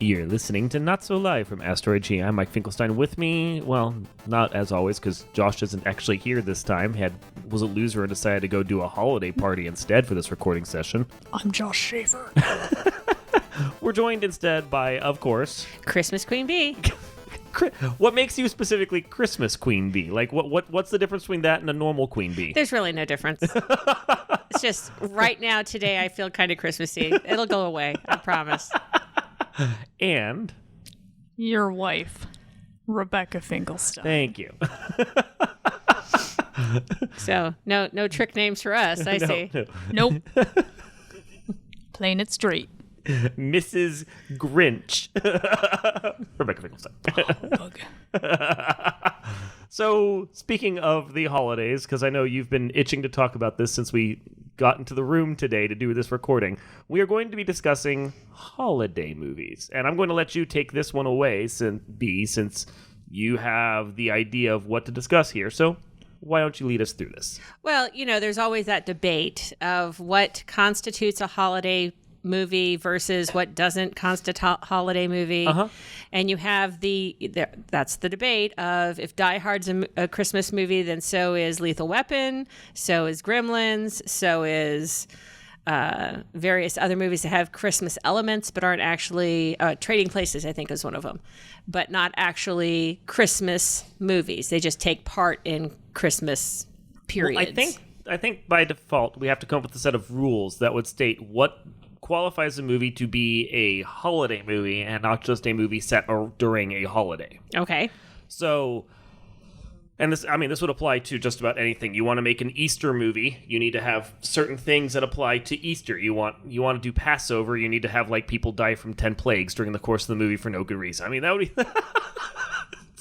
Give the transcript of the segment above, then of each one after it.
You're listening to Not So Live from Asteroid G. I'm Mike Finkelstein. With me, well, not as always, because Josh isn't actually here this time. Was a loser and decided to go do a holiday party instead for this recording session. I'm Josh Schaefer. We're joined instead by, of course, Christmas Queen Bee. What makes you specifically Christmas Queen Bee? Like, what's the difference between that and a normal Queen Bee? There's really no difference. It's just right now, today, I feel kind of Christmassy. It'll go away, I promise. And Your wife, Rebecca Finkelstein. thank you. So, no trick names for us, I see. No. Nope. Playing it straight. Mrs. Grinch. Rebecca Finkelstein. So, speaking of the holidays, because I know you've been itching to talk about this since we got into the room today to do this recording, we are going to be discussing holiday movies. And I'm going to let you take this one away, since you have the idea of what to discuss here. So, why don't you lead us through this? Well, there's always that debate of what constitutes a holiday movie versus what doesn't constitute a holiday movie. Uh-huh. And you have that's the debate of if Die Hard's a Christmas movie, then so is Lethal Weapon, so is Gremlins, so is various other movies that have Christmas elements but aren't actually Trading Places, I think, is one of them, but not actually Christmas movies. They just take part in Christmas periods. Well, I think by default we have to come up with a set of rules that would state what qualifies a movie to be a holiday movie and not just a movie set during a holiday. Okay. So, and this would apply to just about anything. You want to make an Easter movie, you need to have certain things that apply to Easter. You want to do Passover, you need to have like people die from 10 plagues during the course of the movie for no good reason. I mean, that would be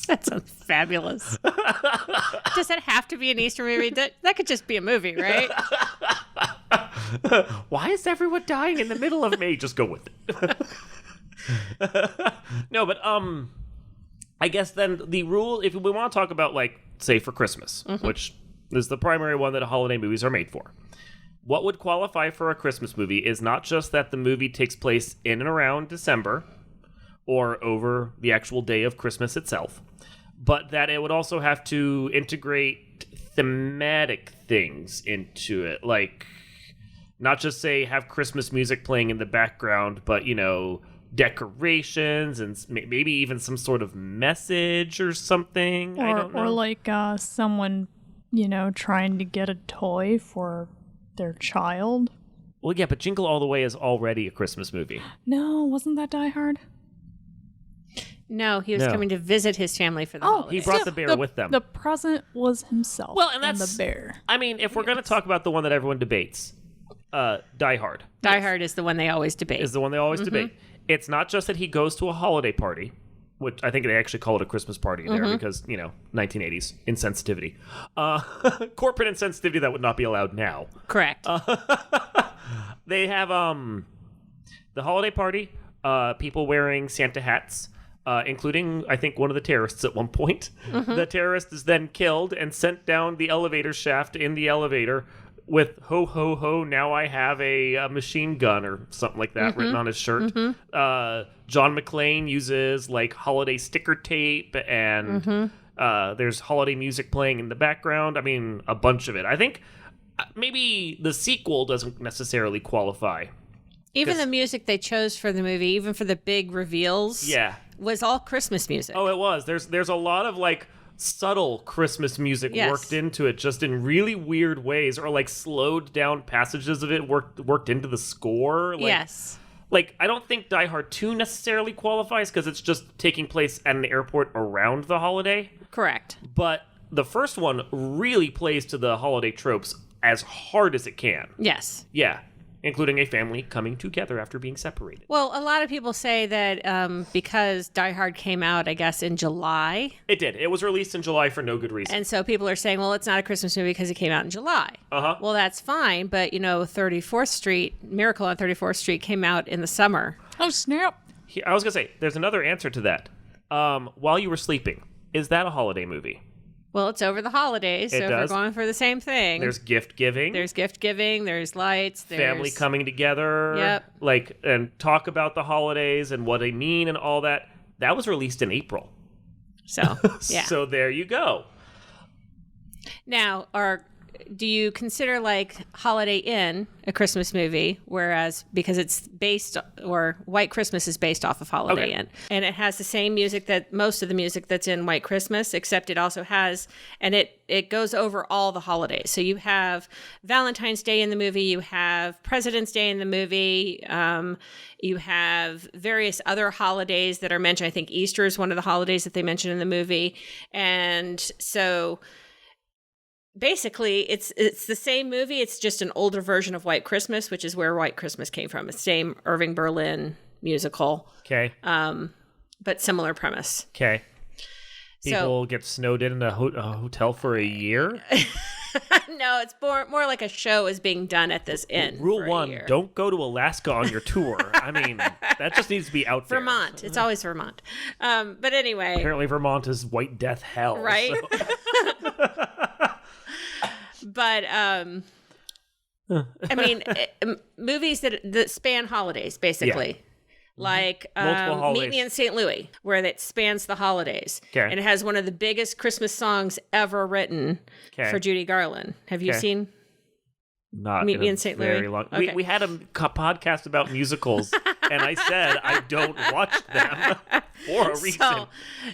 That sounds fabulous. Does that have to be an Easter movie? That could just be a movie, right? Why is everyone dying in the middle of May? Just go with it. No, but I guess then the rule, if we want to talk about, like, say for Christmas, which is the primary one that holiday movies are made for, what would qualify for a Christmas movie is not just that the movie takes place in and around December or over the actual day of Christmas itself, but that it would also have to integrate thematic things into it, like not just say have Christmas music playing in the background, but decorations and maybe even some sort of message or something. I don't know. Or like someone, trying to get a toy for their child. Well, yeah, but Jingle All the Way is already a Christmas movie. No, wasn't that Die Hard? No, he was coming to visit his family for the holidays. He brought the bear with them. The present was himself. Well, and that's the bear. I mean, if we're going to talk about the one that everyone debates, Die Hard. Die Hard is the one they always debate. Debate. It's not just that he goes to a holiday party, which I think they actually call it a Christmas party there because, 1980s insensitivity. Corporate insensitivity that would not be allowed now. Correct. They have the holiday party, people wearing Santa hats, including, I think, one of the terrorists at one point. The terrorist is then killed and sent down the elevator shaft in the elevator with ho, ho, ho, now I have a machine gun or something like that written on his shirt. John McClane uses, like, holiday sticker tape, and there's holiday music playing in the background. I mean, a bunch of it. I think maybe the sequel doesn't necessarily qualify. Even the music they chose for the movie, even for the big reveals, was all Christmas music. Oh, it was. There's a lot of, like, subtle Christmas music worked into it, just in really weird ways, or like slowed down passages of it worked into the score. Like, yes. Like, I don't think Die Hard 2 necessarily qualifies because it's just taking place at an airport around the holiday. Correct. But the first one really plays to the holiday tropes as hard as it can. Yes. Yeah. Including a family coming together after being separated. Well, a lot of people say that because Die Hard came out, I guess, in July. It did. It was released in July for no good reason. And so people are saying, well, it's not a Christmas movie because it came out in July. Uh-huh. Well, that's fine. But, 34th Street, Miracle on 34th Street came out in the summer. Oh, snap. I was going to say, there's another answer to that. While You Were Sleeping, is that a holiday movie? Well, it's over the holidays, so if we're going for the same thing. There's gift giving. There's gift giving. There's lights. There's family coming together. Yep. Like, and talk about the holidays and what they mean and all that. That was released in April. So, yeah. So there you go. Now, do you consider like Holiday Inn a Christmas movie, whereas because it's based, or White Christmas is based off of Holiday Inn, and it has the same music that most of the music that's in White Christmas, except it also has, and it goes over all the holidays. So you have Valentine's Day in the movie, you have President's Day in the movie, you have various other holidays that are mentioned. I think Easter is one of the holidays that they mention in the movie, and so basically, it's the same movie. It's just an older version of White Christmas, which is where White Christmas came from. It's the same Irving Berlin musical. Okay. But similar premise. Okay. People get snowed in a hotel for a year? No, it's more like a show is being done at this inn. Rule 1, don't go to Alaska on your tour. I mean, that just needs to be out there. Vermont. It's always Vermont. But anyway. Apparently Vermont is white death hell. Right? So. But, I mean, movies that span holidays, basically. Yeah. Like Meet Me in St. Louis, where it spans the holidays. Okay. And it has one of the biggest Christmas songs ever written for Judy Garland. Have you seen Meet Me in St. Louis? Very long. Okay. We had a podcast about musicals, and I said I don't watch them for a reason.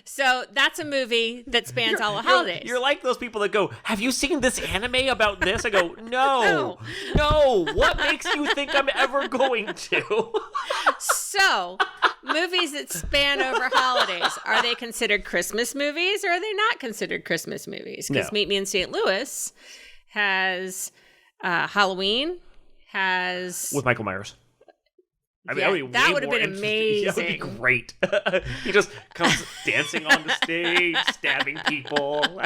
So that's a movie that spans all the holidays. You're like those people that go, have you seen this anime about this? I go, no. What makes you think I'm ever going to? So, movies that span over holidays, are they considered Christmas movies, or are they not considered Christmas movies? Because Meet Me in St. Louis has Halloween, has... with Michael Myers. I mean, that would have been amazing. That would be great. He just comes dancing on the stage, stabbing people.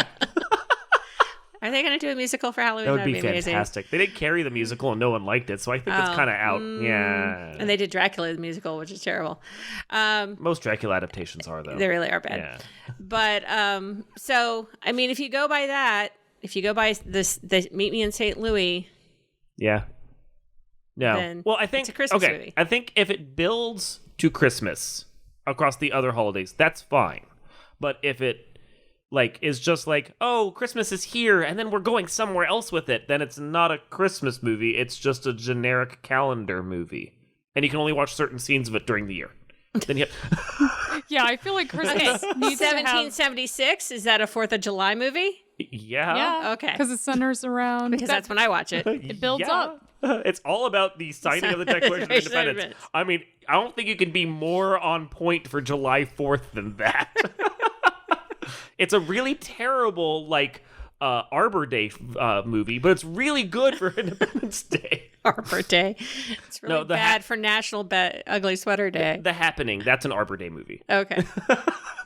Are they going to do a musical for Halloween? That would be fantastic. Amazing. They didn't carry the musical and no one liked it, so I think it's kind of out. Yeah. And they did Dracula the musical, which is terrible. Most Dracula adaptations are, though. They really are bad. Yeah. But, so, I mean, if you go by that, if you go by the Meet Me in St. Louis. Yeah. No. Well, I think it's a Christmas movie. I think if it builds to Christmas across the other holidays, that's fine. But if it is just like, oh, Christmas is here and then we're going somewhere else with it, then it's not a Christmas movie. It's just a generic calendar movie. And you can only watch certain scenes of it during the year. Then you Yeah, I feel like Christmas needs 1776, is that a 4th of July movie? Yeah. Okay. Because it centers around... Because that's when I watch it. It builds up. It's all about the signing of the Declaration of Independence. I mean, I don't think you can be more on point for July 4th than that. It's a really terrible, Arbor Day movie, but it's really good for Independence Day. Arbor Day. It's really bad for National Ugly Sweater Day. The Happening. That's an Arbor Day movie. Okay.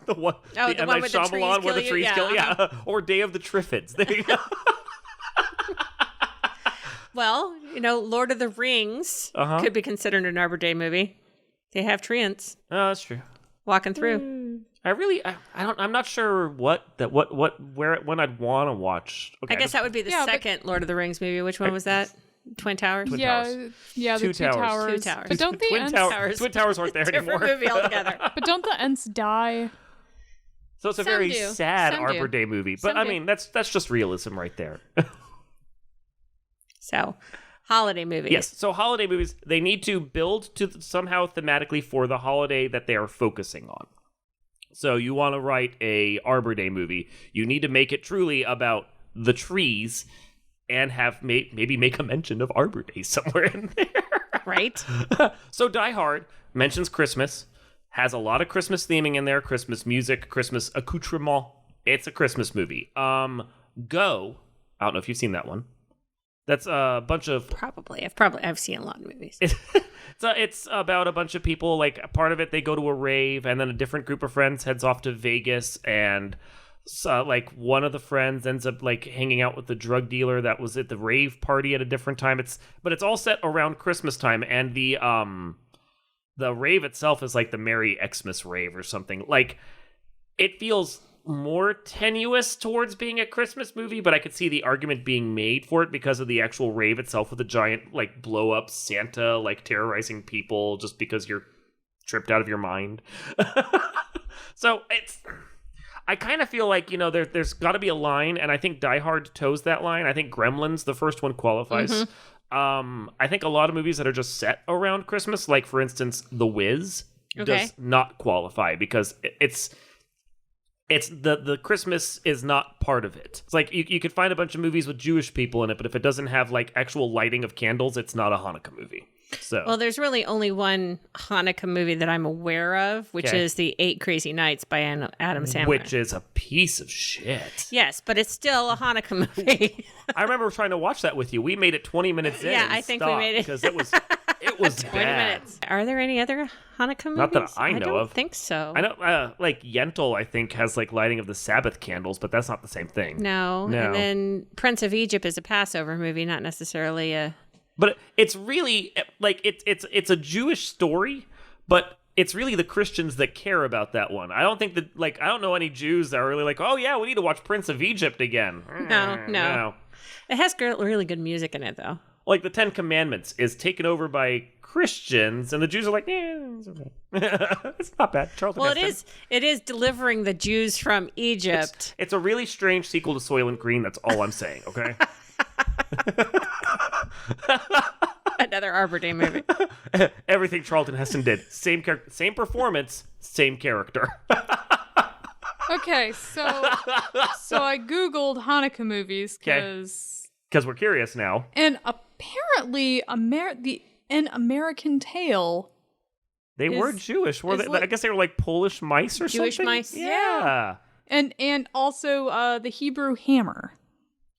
The one with the trees where the trees kill you. Yeah. Or Day of the Triffids. There you go. Well, Lord of the Rings could be considered an Arbor Day movie. They have treants. Oh, that's true. Walking through. I'm not sure when I'd want to watch. Okay, I guess that would be the second Lord of the Rings movie. Which one was that? Twin Towers? Towers. Yeah, the Two Towers. But don't the Twin Towers aren't there anymore. Different movie altogether. But don't the Ents die? So it's a very sad Arbor Day movie. But I mean, that's just realism right there. So, holiday movies. Yes. So holiday movies, they need to build to somehow thematically for the holiday that they are focusing on. So you want to write a Arbor Day movie, you need to make it truly about the trees and have maybe make a mention of Arbor Day somewhere in there. Right. So Die Hard mentions Christmas, has a lot of Christmas theming in there, Christmas music, Christmas accoutrement. It's a Christmas movie. Go. I don't know if you've seen that one. That's a bunch of... Probably. I've seen a lot of movies. It's about a bunch of people, part of it, they go to a rave, and then a different group of friends heads off to Vegas, and one of the friends ends up, hanging out with the drug dealer that was at the rave party at a different time. But it's all set around Christmas time, and the rave itself is the Merry Xmas rave or something. It feels more tenuous towards being a Christmas movie, but I could see the argument being made for it because of the actual rave itself with a giant, like, blow-up Santa, like, terrorizing people just because you're tripped out of your mind. So, I kind of feel like, there's got to be a line, and I think Die Hard toes that line. I think Gremlins, the first one, qualifies. Mm-hmm. I think a lot of movies that are just set around Christmas, like, for instance, The Wiz, does not qualify because it's the Christmas is not part of it. It's like you could find a bunch of movies with Jewish people in it, but if it doesn't have like actual lighting of candles, it's not a Hanukkah movie. So well, there's really only one Hanukkah movie that I'm aware of, which is the 8 Crazy Nights by Adam Sandler, which is a piece of shit. Yes, but it's still a Hanukkah movie. I remember trying to watch that with you. We made it 20 minutes in. Yeah, I think we made it because it was 20 minutes. Are there any other Hanukkah movies? Not that I know don't of. Think so. I know, like Yentl, I think has like lighting of the Sabbath candles, but that's not the same thing. No. And then Prince of Egypt is a Passover movie, not necessarily a. But it's really like it's a Jewish story, but it's really the Christians that care about that one. I don't think that I don't know any Jews that are really like, oh yeah, we need to watch Prince of Egypt again. No. It has really good music in it though. Like the 10 Commandments is taken over by Christians, and the Jews are like, it's okay. It's not bad. Charlton Heston. It is delivering the Jews from Egypt. It's a really strange sequel to Soylent Green. That's all I'm saying. Okay. Another Arbor Day movie. Everything Charlton Heston did. Same character, same performance, same character. Okay, so I googled Hanukkah movies because we're curious now. And apparently, An American Tale. They were Jewish. Were they? I guess they were like Polish mice or Jewish something. Mice. Yeah. And also the Hebrew Hammer.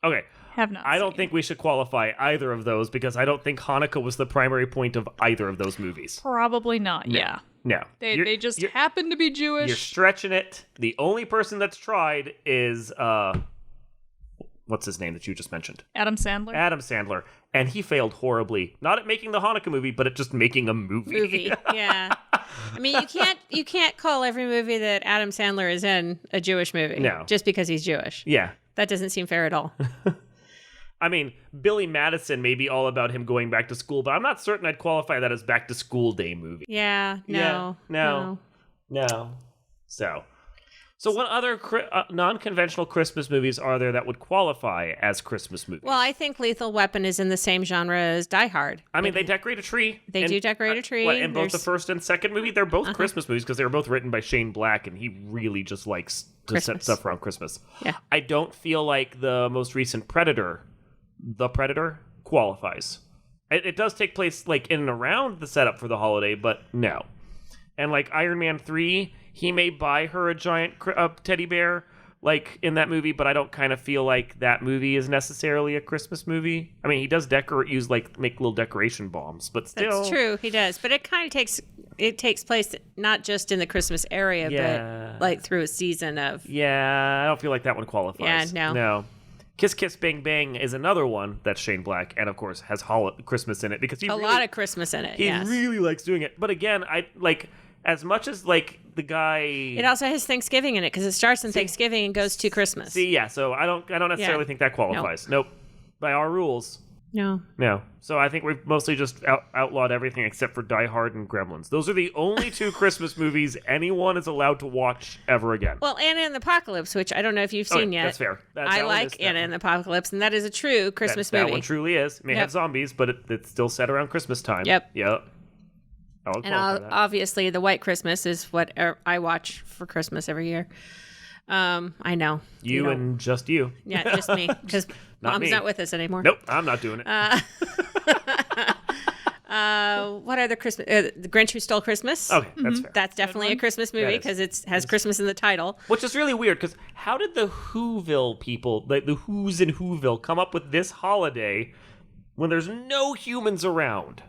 Okay. Have not. I don't think we should qualify either of those because I don't think Hanukkah was the primary point of either of those movies. Probably not. No. Yeah. No. They just happen to be Jewish. You're stretching it. The only person that's tried is what's his name that you just mentioned? Adam Sandler. Adam Sandler. And he failed horribly. Not at making the Hanukkah movie, but at just making a movie. Yeah. I mean, you can't call every movie that Adam Sandler is in a Jewish movie. No. Just because he's Jewish. Yeah. That doesn't seem fair at all. I mean, Billy Madison may be all about him going back to school, but I'm not certain I'd qualify that as back to school day movie. Yeah. No. So what other non-conventional Christmas movies are there that would qualify as Christmas movies? Well, I think Lethal Weapon is in the same genre as Die Hard. I mean, they decorate a tree. They do decorate a tree. In both the first and second movie, they're both Christmas movies because they were both written by Shane Black, and he really just likes to set stuff around Christmas. Yeah. I don't feel like the most recent Predator, The Predator, qualifies. It does take place like in and around the setup for the holiday, but no. And like Iron Man 3, he may buy her a giant teddy bear like in that movie, but I don't kind of feel like that movie is necessarily a Christmas movie. I mean, he does make little decoration bombs, but still. That's true, he does. But it kind of takes place not just in the Christmas area, but like through a season of. Yeah, I don't feel like that one qualifies. Yeah, no. Kiss Kiss Bang Bang is another one that's Shane Black, and of course has Christmas in it because a lot of Christmas in it. He really likes doing it. But again, I like as much as like the guy. It also has Thanksgiving in it because it starts on Thanksgiving and goes to Christmas. So I don't necessarily think that qualifies. Nope. By our rules. No. So I think we've mostly just outlawed everything except for Die Hard and Gremlins. Those are the only two Christmas movies anyone is allowed to watch ever again. Well, Anna and the Apocalypse, which I don't know if you've seen yet. That's fair. I like Anna and the Apocalypse, and that is a true Christmas movie. That one truly is. It may have zombies, but it's still set around Christmas time. Yep. And obviously, the White Christmas is what I watch for Christmas every year. I know. You and just you. Yeah, just me. Because Mom's not with us anymore. Nope, I'm not doing it. What other Christmas? The Grinch Who Stole Christmas. Okay, that's fair. That's definitely a Christmas movie because it has Christmas in the title. Which is really weird because how did the Whoville people, like the Who's in Whoville, come up with this holiday when there's no humans around?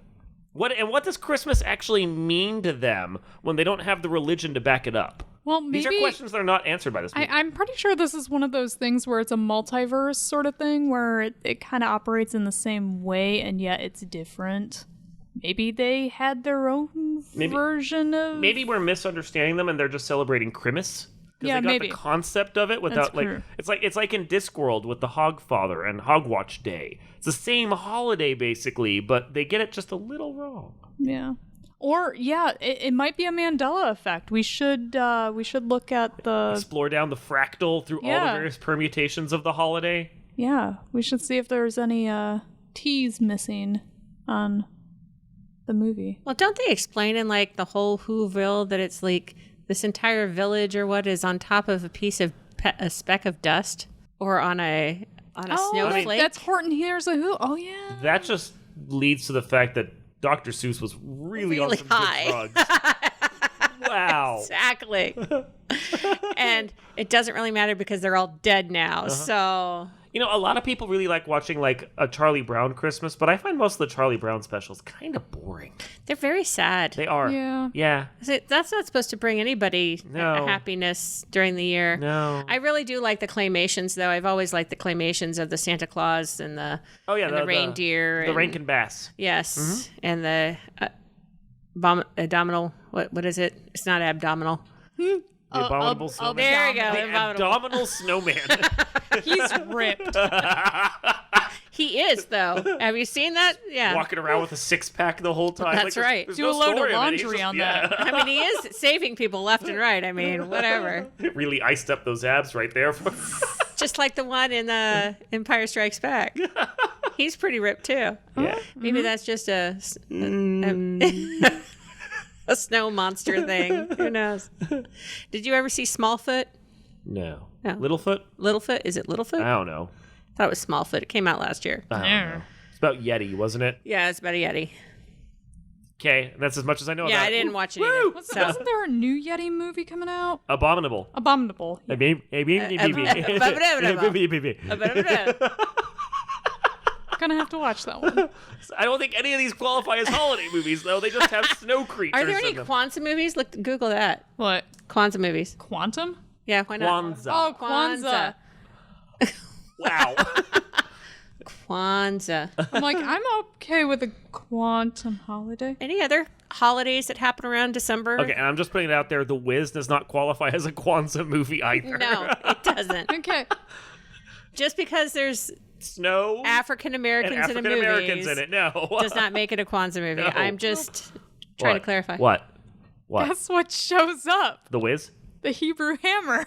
What does Christmas actually mean to them when they don't have the religion to back it up? Well, maybe, these are questions that are not answered by this movie. I'm pretty sure this is one of those things where it's a multiverse sort of thing where it kind of operates in the same way and yet it's different. Maybe they had their own version of... Maybe we're misunderstanding them and they're just celebrating Christmas. Because they got maybe. the concept of it without true. it's like in Discworld with the Hogfather and Hogwatch Day. It's the same holiday basically, but they get it just a little wrong. Yeah. Or it might be a Mandela effect. We should look at the Explore down the fractal through all the Yeah. various permutations of the holiday. we should see if there's any T's missing on the movie. Well, don't they explain in like the whole Whoville that it's like this entire village or what is on top of a speck of dust or on a snowflake? That's Horton Hears a Who. Oh yeah. That just leads to the fact that Dr. Seuss was really on some high. good drugs. Wow. Exactly. And it doesn't really matter because they're all dead now. So You know, a lot of people really like watching like a Charlie Brown Christmas, but I find most of the Charlie Brown specials kind of boring. they're very sad. They are. Yeah. Yeah. That's not supposed to bring anybody No. happiness during the year. No. I really do like the claymations, though. I've always liked the claymations of the Santa Claus and the the reindeer, the and, Rankin Bass. yes, and the abdominal. What is it? It's not abdominal. The abominable snowman. There you go. The Abominable. abdominal snowman. He's ripped. He is, though. Have you seen that? Yeah. Walking around with a six-pack the whole time. That's right. There's Do no a load of story it. He's laundry just- on yeah. that. I mean, he is saving people left and right. I mean, whatever. It really iced up those abs right there. Just like the one in Empire Strikes Back. He's pretty ripped too. Yeah. Maybe that's just a snow monster thing. Who knows? Did you ever see Smallfoot? No. No. Littlefoot? Littlefoot? Is it Littlefoot? I don't know. I thought it was Smallfoot. It came out last year. I don't know. It's about Yeti, wasn't it? Yeah, it's about a Yeti. Okay, that's as much as I know Yeah, about I it. didn't watch it either. Wasn't there a new Yeti movie coming out? Abominable. Abominable. Yeah. Gonna have to watch that one. I don't think any of these qualify as holiday movies, though. They just have snow creatures. Are there any in them. Kwanzaa movies? Google that. What? Kwanzaa movies. Quantum? Yeah, why not? Kwanzaa. Oh, Kwanzaa. Wow. Kwanzaa. I'm like, I'm okay with a quantum holiday. Any other holidays that happen around December? Okay, and I'm just putting it out there. The Wiz does not qualify as a Kwanzaa movie either. No, it doesn't. Okay. Just because there's Snow African and Americans in a African movie Americans in it. No. does not make it a Kwanzaa movie. No. I'm just trying to clarify. What? What? Guess what shows up? The Wiz? The Hebrew Hammer.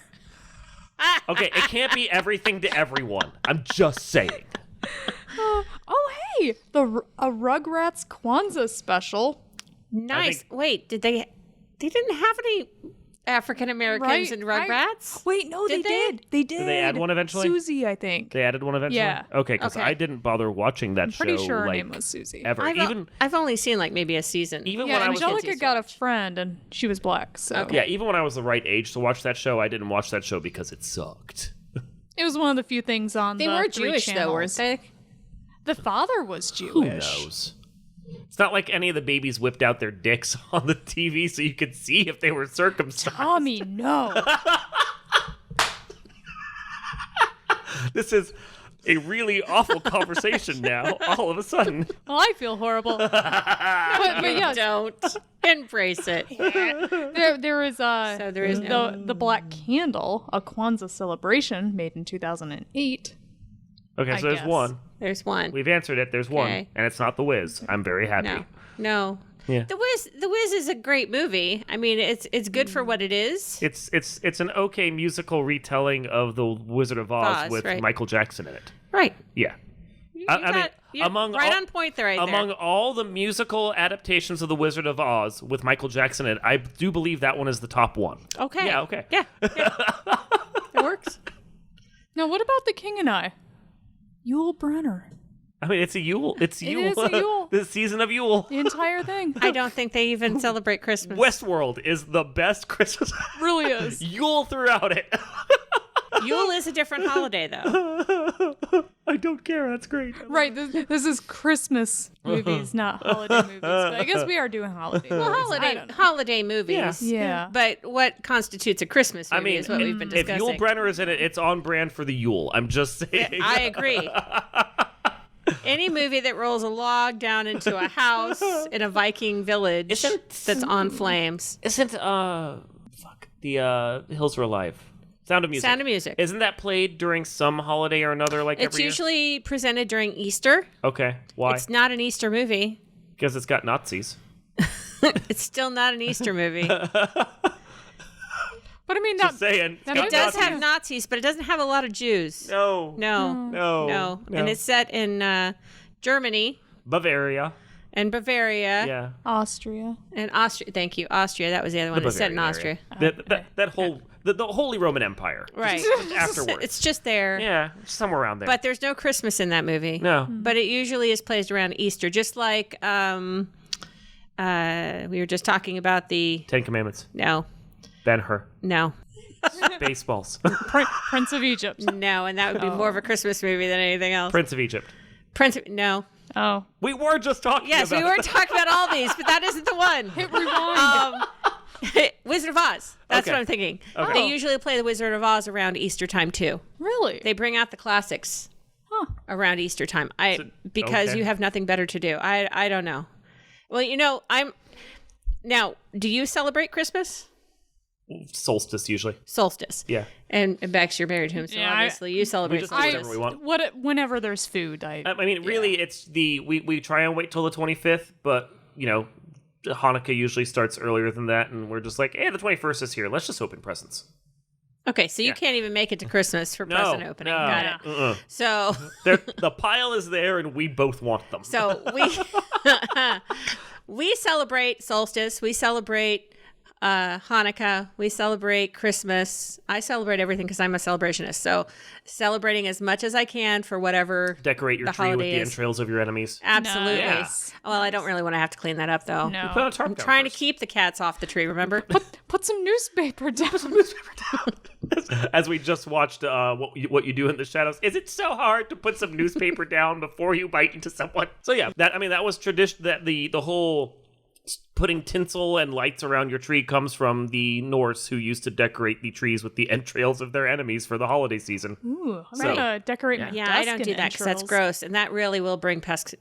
Okay, it can't be everything to everyone. I'm just saying. Oh, hey, a Rugrats Kwanzaa special. Nice. Wait, did they didn't have any African Americans in Rugrats? Wait, no, Did they they? did. They did. Did they add one eventually? Susie, I think. They added one eventually? Yeah. Okay, because Okay. I didn't bother watching that show. Pretty sure her like, name was Susie. ever. I've only seen like maybe a season. Even Yeah, when I was Angelica got a friend, and she was black, so Okay. yeah, even when I was the right age to watch that show, I didn't watch that show because it sucked. it was one of the few things on They the were 3 Jewish though, weren't channels. they? The father was Jewish. Who knows? It's not like any of the babies whipped out their dicks on the TV so you could see if they were circumcised. Tommy, no. This is a really awful conversation now, all of a sudden. Well, I feel horrible. but yes, Don't embrace it. there is So there is no. the Black Candle, a Kwanzaa celebration made in 2008. Okay, so there's guess. one. There's one. We've answered it. There's one. Okay. And it's not The Wiz. I'm very happy. No. Yeah. The Wiz is a great movie. I mean, it's good for what it is. It's an okay musical retelling of The Wizard of Oz, Oz, with right. Michael Jackson in it. Right. Yeah. You're right on point there. Among all the musical adaptations of The Wizard of Oz with Michael Jackson in it, I do believe that one is the top one. Okay. Yeah, okay. Yeah. It works. Now, what about The King and I? Yul Brynner. I mean, it's a Yule. It's Yule. is a Yule. The season of Yule. The entire thing. I don't think they even celebrate Christmas. Westworld is the best Christmas. really is. Yule throughout it. Yule is a different holiday, though. I don't care. That's great. Right, this is Christmas movies, not holiday movies. But I guess we are doing holiday movies. I don't know. Holiday movies. Yeah. But what constitutes a Christmas movie I mean, is what we've been if discussing. Yul Brynner is in it, it's on brand for the Yule. I'm just saying. I agree. Any movie that rolls a log down into a house in a Viking village that's on flames. Isn't the Hills Are Alive? Sound of Music. Sound of Music. Isn't that played during some holiday or another? Like It's every usually presented during Easter. year? Okay. Why? It's not an Easter movie. Because it's got Nazis. It's still not an Easter movie. But I mean, Just saying. It's that got It does Nazis. have Nazis, but it doesn't have a lot of Jews. No. No. And it's set in Germany Bavaria. and Bavaria Yeah. Austria. and Austria. Thank you. Austria. That was the other one. It's set in Bavarian Austria. area. That whole the Holy Roman Empire. Right. Just afterwards. It's just there. Yeah, somewhere around there. But there's no Christmas in that movie. no. But it usually is placed around Easter, just like we were just talking about the Ten Commandments. no, Ben-Hur. no, Baseballs. Prince of Egypt. no, and that would be more of a Christmas movie than anything else. Prince of Egypt. No. Oh. We were just talking Yes, about we were talking about all these, but that isn't the one. Hit rewind. Wizard of Oz. That's Okay. what I'm thinking. Okay. They usually play the Wizard of Oz around Easter time too. Really? They bring out the classics around Easter time. Because okay. you have nothing better to do. I don't know. Well, now, do you celebrate Christmas? Solstice usually. Solstice. Yeah. And Bex, you're married to him, so Yeah, obviously you celebrate just do solstice. whatever we want. Whenever there's food, I mean, really, it's we try and wait till the 25th, but Hanukkah usually starts earlier than that, and we're just like, hey, the 21st is here. Let's just open presents. Okay, so you can't even make it to Christmas for present opening. Got it. Uh-uh. So The pile is there, and we both want them. So we celebrate solstice. We celebrate Hanukkah. We celebrate Christmas. I celebrate everything because I'm a celebrationist. So celebrating as much as I can for whatever Decorate your the tree with holiday the is. entrails of your enemies. Absolutely. Nice. Well, I don't really want to have to clean that up though. No. Put on a tarp I'm down trying first. to keep the cats off the tree. Remember? Put some newspaper down. As we just watched what you do in the shadows. Is it so hard to put some newspaper down before you bite into someone? So yeah, that was tradition. That the whole putting tinsel and lights around your tree comes from the Norse, who used to decorate the trees with the entrails of their enemies for the holiday season. Ooh, I'm So- gonna decorate my Yeah, desk I don't in do that because that's entrails. gross, and that really will bring pests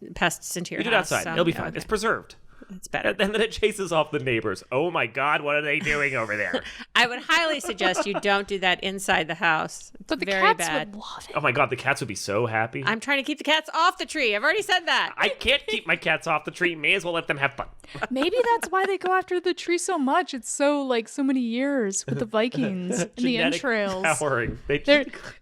into your You do it house. outside. so- It'll be fine. okay. It's preserved. It's better. And then it chases off the neighbors. Oh my God, what are they doing over there? I would highly suggest you don't do that inside the house. It's But the very cats bad. would love it. Oh my God, the cats would be so happy. I'm trying to keep the cats off the tree. I've already said that. I can't keep my cats off the tree. May as well let them have fun. Maybe that's why they go after the tree so much. It's so many years with the Vikings and the Genetic entrails. powering.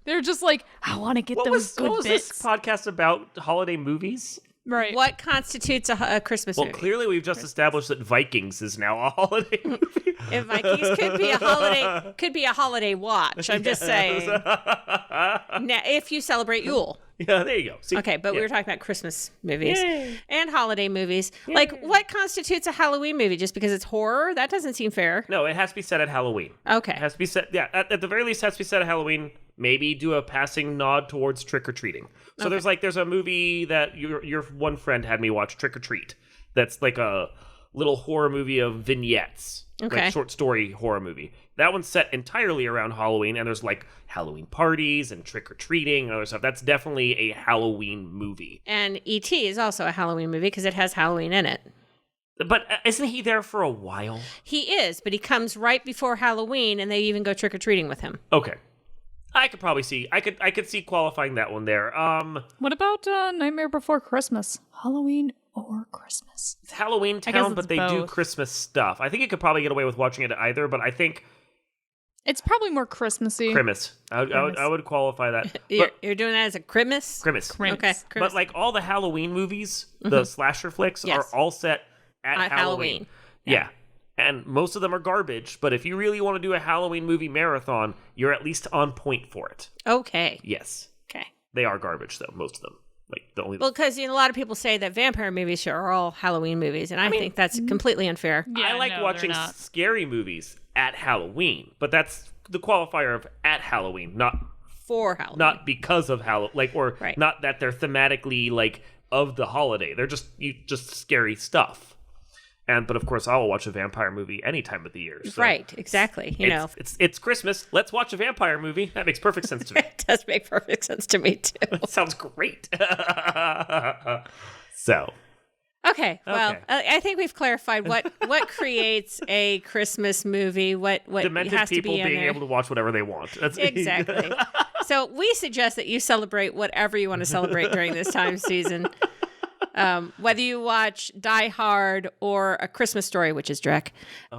They're just like, I want to get what those good was bits. this podcast about? Holiday movies? Right. What constitutes a Christmas Well, movie? clearly we've just established that Vikings is now a holiday movie. If Vikings could be a holiday watch. I'm just saying. Now, if you celebrate Yule. Yeah, there you go. See, Okay, but we yeah. were talking about Christmas movies Yay. and holiday movies. Like, what constitutes a Halloween movie? Just because it's horror? That doesn't seem fair. No, it has to be set at Halloween. Okay. It has to be set, yeah, at the very least, it has to be set at Halloween. Maybe do a passing nod towards trick-or-treating. So there's a movie that your one friend had me watch, Trick or Treat. That's like a little horror movie of vignettes. Okay. Like short story horror movie. That one's set entirely around Halloween, and there's like Halloween parties and trick-or-treating and other stuff. That's definitely a Halloween movie. And E.T. is also a Halloween movie because it has Halloween in it. But isn't he there for a while? He is, but he comes right before Halloween, and they even go trick-or-treating with him. Okay. I could probably see. I could see qualifying that one there. What about Nightmare Before Christmas? Halloween or Christmas? It's Halloween I guess Town, it's but they do both. Christmas stuff. I think you could probably get away with watching it either, but I think It's probably more Christmassy. Christmas. I would qualify that. You're doing that as a Christmas? Christmas. Christmas. Okay, Christmas. But like all the Halloween movies, the slasher flicks Yes. are all set at At Halloween. Halloween. Yeah. And most of them are garbage, but if you really want to do a Halloween movie marathon, you're at least on point for it. Okay. Yes. Okay. They are garbage though, most of them. Like the only Well, because a lot of people say that vampire movies are all Halloween movies, and I think that's completely unfair. Yeah, I like no, watching they're not. scary movies at Halloween, but that's the qualifier of at Halloween, not For Halloween. not because of Halloween, Right. not that they're thematically like of the holiday. They're just scary stuff. But of course, I'll watch a vampire movie any time of the year. So Right, exactly. You know, it's Christmas. Let's watch a vampire movie. That makes perfect sense to me. it does make perfect sense to me, too. That sounds great. So, Okay, well, Okay. I think we've clarified what creates a Christmas movie, what Demented has to people be in being there. able to watch whatever they want. That's Exactly. So we suggest that you celebrate whatever you want to celebrate during this time season. Whether you watch Die Hard or A Christmas Story, which is Drek. Oh my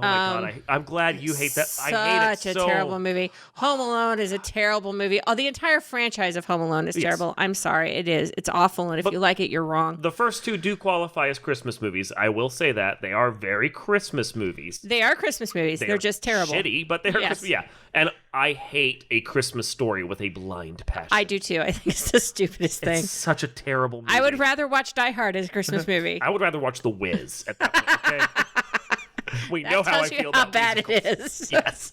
God, I'm glad you hate that. I hate it Such so. a terrible movie. Home Alone is a terrible movie. Oh, the entire franchise of Home Alone is terrible. I'm sorry, it is. It's awful, and if you like it, you're wrong. The first two do qualify as Christmas movies. I will say that they are very Christmas movies. They are Christmas movies. They're just terrible. Shitty, but they're Yes. Christmas. Yeah, and I hate A Christmas Story with a blind passion. I do too. I think it's the stupidest thing. It's such a terrible movie. I would rather watch Die Hard as a Christmas movie. I would rather watch The Wiz at that point. Okay, we know how I Tells you feel how about bad musicals. it is. Yes.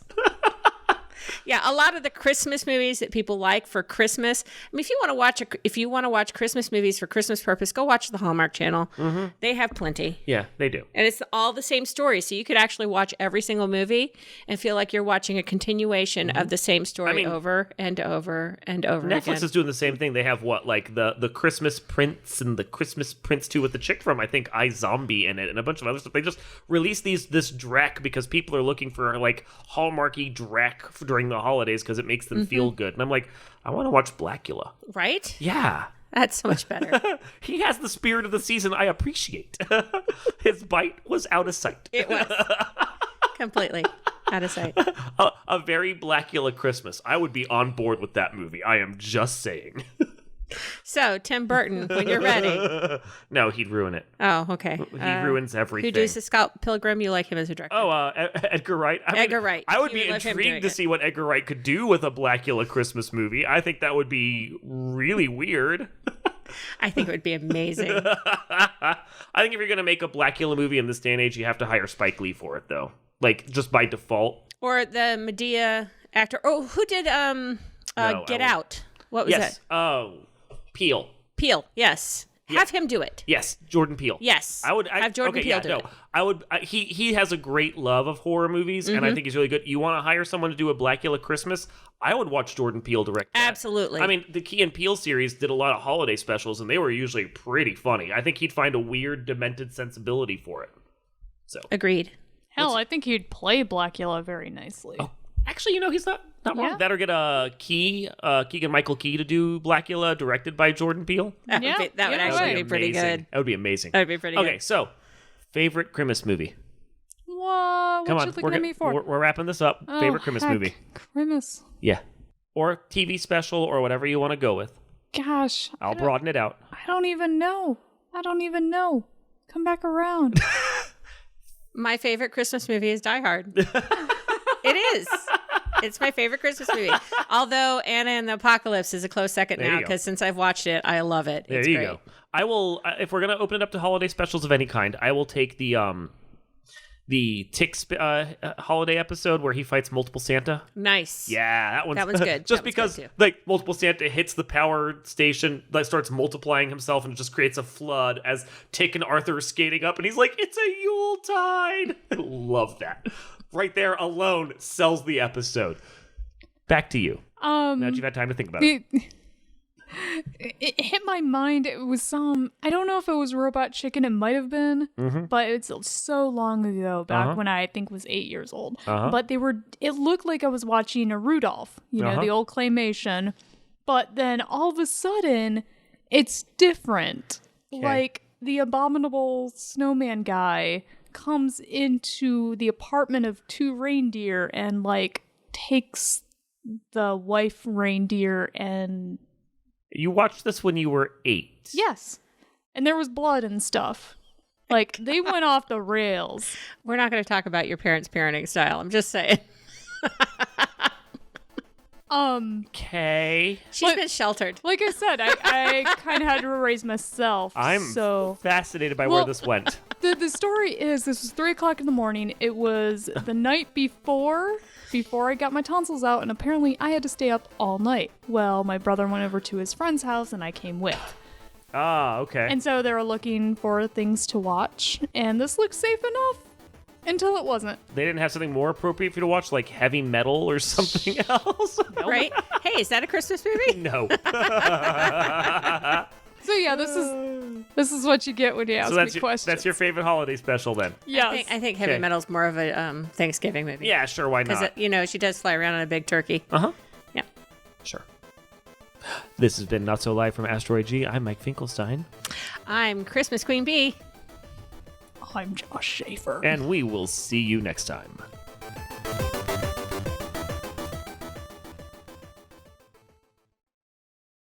Yeah, a lot of the Christmas movies that people like for Christmas. I mean, if you want to watch Christmas movies for Christmas purpose, go watch the Hallmark Channel. Mm-hmm. They have plenty. Yeah, they do. And it's all the same story. So you could actually watch every single movie and feel like you're watching a continuation of the same story over and over and over Netflix again. is doing the same thing. They have the Christmas Prince and the Christmas Prince 2 with the chick from I think iZombie in it and a bunch of other stuff. They just released this Drek because people are looking for like Hallmarky Drek during the holidays because it makes them feel good. And I'm like, I want to watch Blackula. Right? Yeah. That's so much better. He has the spirit of the season I appreciate. His bite was out of sight. It was. Completely out of sight. A very Blackula Christmas. I would be on board with that movie. I am just saying. So, Tim Burton, when you're ready. No, he'd ruin it. Oh, okay. He ruins everything. Who does the Scott Pilgrim? You like him as a director. Oh, Edgar Wright. Edgar Wright. I would You be would love him doing intrigued to it. see what Edgar Wright could do with a Blackula Christmas movie. I think that would be really weird. I think it would be amazing. I think if you're going to make a Blackula movie in this day and age, you have to hire Spike Lee for it, though. Like, just by default. Or the Medea actor. Oh, who did Get Out? What was Yes. it? Oh, Peele. Peele. Yes. Have him do it. Yes, Jordan Peele. Yes. I would have Jordan Peele do it. I would. He has a great love of horror movies, and I think he's really good. You want to hire someone to do a Blackula Christmas? I would watch Jordan Peele direct that. Absolutely. I mean, the Key and Peele series did a lot of holiday specials, and they were usually pretty funny. I think he'd find a weird, demented sensibility for it. So, Agreed. Hell, I think he'd play Blackula very nicely. Oh, actually, he's not wrong. Yeah. That or get a Keegan-Michael Key to do Blackula, directed by Jordan Peele. That Yeah, would yeah, actually right. be pretty Amazing. good. That would be amazing. That would be pretty Okay, good. so favorite Christmas movie. What Come you on, looking at me for? we're wrapping this up. Oh, Favorite Christmas heck. movie. Christmas. Yeah. Or TV special or whatever you want to go with. Gosh. I'll broaden it out. I don't even know. Come back around. My favorite Christmas movie is Die Hard. It is. It's my favorite Christmas movie. Although Anna and the Apocalypse is a close second There now you go. because since I've watched it, I love it. There It's you great. go. I will, if we're going to open it up to holiday specials of any kind, I will take the Tick holiday episode where he fights multiple Santa. Nice. Yeah, that one's good. Just That one's because good, too. like multiple Santa hits the power station, like starts multiplying himself and just creates a flood as Tick and Arthur are skating up, and he's like, "It's a Yuletide." I love that. Right there alone sells the episode. Back to you. Now that you've had time to think about it. It hit my mind. It was I don't know if it was Robot Chicken. It might have been, but it's so long ago, back when I think was 8 years old. But it looked like I was watching a Rudolph, the old claymation. But then all of a sudden, it's different. Like the abominable snowman guy comes into the apartment of two reindeer and like takes the wife reindeer and You watched this when you were 8. yes, and there was blood and stuff. Like they went off the rails. We're not going to talk about your parents' parenting style. I'm just saying. Okay. She's been sheltered. Like I said, I kind of had to raise myself. I'm so fascinated by where this went. the story is this was 3:00 in the morning. It was the night before I got my tonsils out, and apparently I had to stay up all night. Well, my brother went over to his friend's house, and I came with. Ah, okay. And so they were looking for things to watch, and this looked safe enough until it wasn't. They didn't have something more appropriate for you to watch, like heavy metal or something else? Right? Hey, is that a Christmas movie? No. So yeah, this is This is what you get when you ask me questions. That's your favorite holiday special then? Yes. I think Heavy Okay. Metal's more of a Thanksgiving movie. Yeah, sure, why not? Because, she does fly around on a big turkey. Uh-huh. Yeah. Sure. This has been Not So Live from Asteroid G. I'm Mike Finkelstein. I'm Christmas Queen Bee. I'm Josh Schaefer. And we will see you next time.